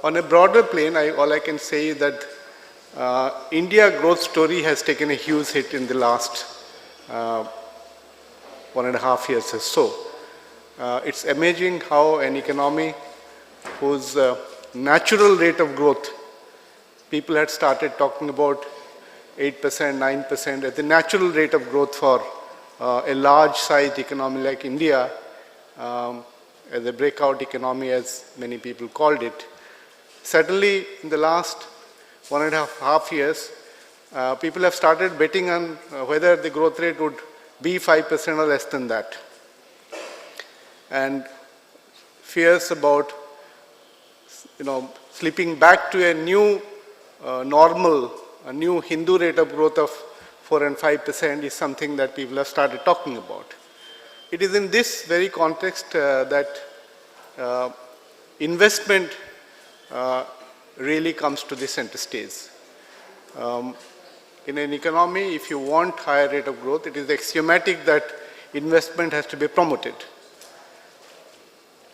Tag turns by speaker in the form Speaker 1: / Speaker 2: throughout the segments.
Speaker 1: On a broader plane, all I can say is that India growth story has taken a huge hit in the last 1.5 years or so. It's amazing how an economy whose natural rate of growth, people had started talking about 8%, 9% as the natural rate of growth for a large-sized economy like India, as a breakout economy, as many people called it. Certainly, in the last 1.5 years, people have started betting on whether the growth rate would be 5% or less than that. And fears about, slipping back to a new normal, a new Hindu rate of growth of 4 and 5% is something that people have started talking about. It is in this very context that investment really comes to the center stage. In an economy, if you want higher rate of growth, it is axiomatic that investment has to be promoted.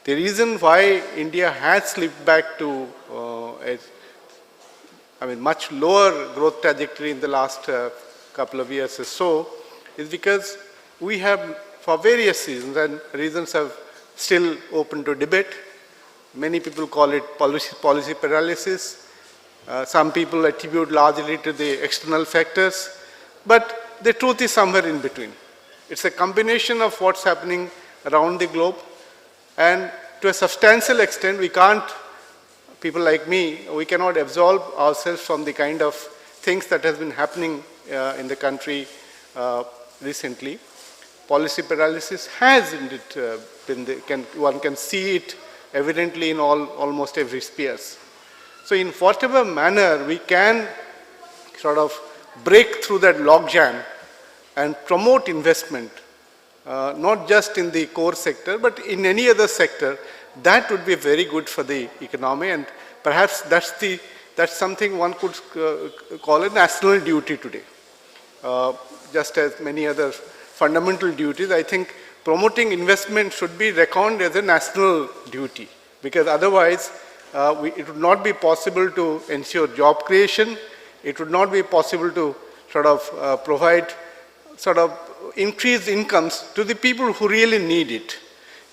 Speaker 1: The reason why India has slipped back to much lower growth trajectory in the last couple of years or so is because we have, for various reasons, and reasons are still open to debate. Many people call it policy paralysis. Some people attribute largely to the external factors, but the truth is somewhere in between. It's a combination of what's happening around the globe, and to a substantial extent, we can't, people like me, we cannot absolve ourselves from the kind of things that has been happening in the country recently. Policy paralysis has indeed been, one can see it evidently in almost every spheres. So in whatever manner we can sort of break through that logjam and promote investment, not just in the core sector, but in any other sector, that would be very good for the economy, and perhaps that's something one could call a national duty today. Just as many other fundamental duties, I think promoting investment should be reckoned as a national duty, because otherwise it would not be possible to ensure job creation. It would not be possible to sort of provide sort of increased incomes to the people who really need it.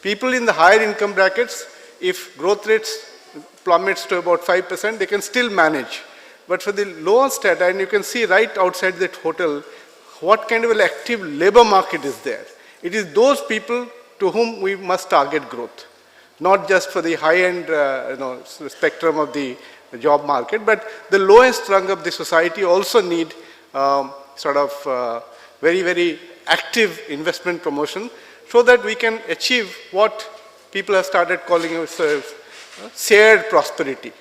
Speaker 1: People in the higher income brackets, if growth rates plummets to about 5%, they can still manage. But for the lower strata, and you can see right outside that hotel, what kind of an active labor market is there. It is those people to whom we must target growth, not just for the high-end spectrum of the job market, but the lowest rung of the society also need very, very active investment promotion so that we can achieve what people have started calling shared prosperity.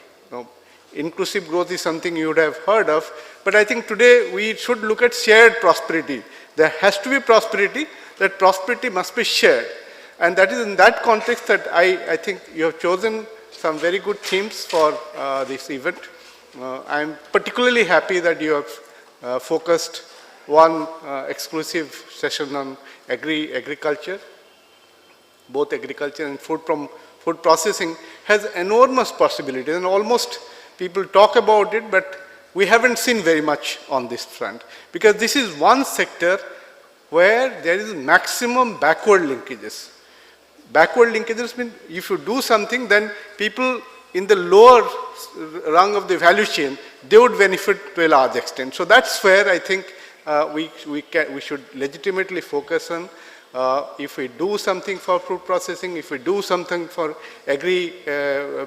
Speaker 1: Inclusive growth is something you would have heard of, but I think today we should look at shared prosperity. There has to be prosperity, that prosperity must be shared. And that is in that context that I think you have chosen some very good themes for this event. I'm particularly happy that you have focused one exclusive session on agriculture. Both agriculture and food processing has enormous possibilities, and almost people talk about it, but we haven't seen very much on this front, because this is one sector where there is maximum backward linkages. Backward linkages mean if you do something, then people in the lower rung of the value chain, they would benefit to a large extent. So that's where I think we should legitimately focus on. If we do something for food processing, if we do something for agri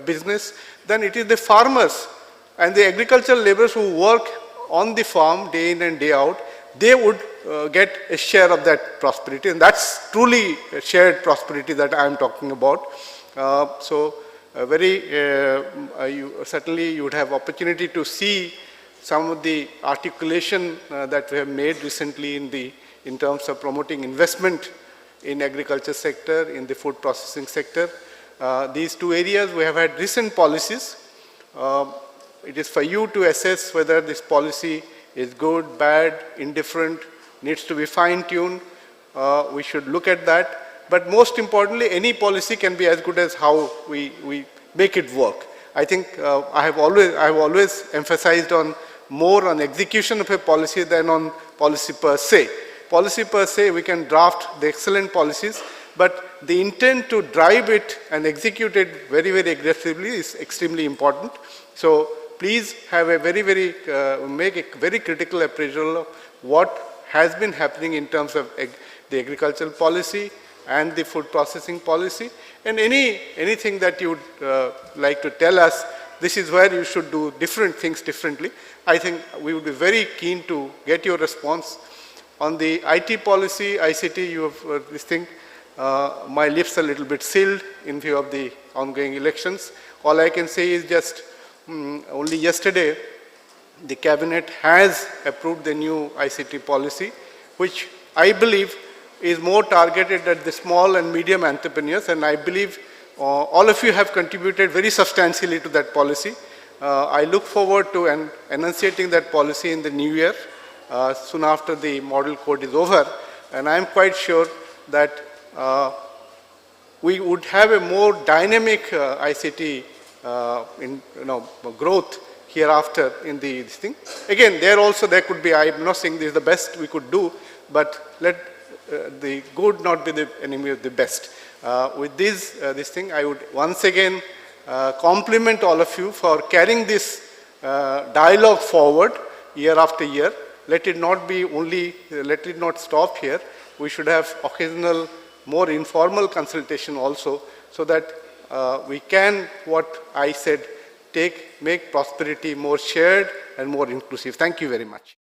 Speaker 1: business, then it is the farmers and the agricultural laborers who work on the farm day in and day out, they would get a share of that prosperity, and that's truly a shared prosperity that I am talking about. Certainly you would have opportunity to see some of the articulation that we have made recently in terms of promoting investment in agriculture sector, in the food processing sector. These two areas we have had recent policies. It is for you to assess whether this policy is good, bad, indifferent, needs to be fine-tuned. We should look at that. But most importantly, any policy can be as good as how we make it work. I think I have always emphasized on more on execution of a policy than on policy per se. Policy per se, we can draft the excellent policies, but the intent to drive it and execute it very, very aggressively is extremely important. So please have a make a very critical appraisal of what has been happening in terms of the agricultural policy and the food processing policy, and anything that you would like to tell us, this is where you should do different things differently. I think we would be very keen to get your response. On the IT policy, ICT, you have this thing, my lips are a little bit sealed in view of the ongoing elections. All I can say is just only yesterday, the cabinet has approved the new ICT policy, which I believe is more targeted at the small and medium entrepreneurs, and I believe all of you have contributed very substantially to that policy. I look forward to enunciating that policy in the new year, soon after the model code is over, and I am quite sure that we would have a more dynamic ICT growth hereafter in this thing. Again, there could be, I'm not saying this is the best we could do, but let the good not be the enemy of the best. With this thing, I would once again compliment all of you for carrying this dialogue forward year after year. Let it not stop here. We should have occasional, more informal consultation also, so that we can, what I said, make prosperity more shared and more inclusive. Thank you very much.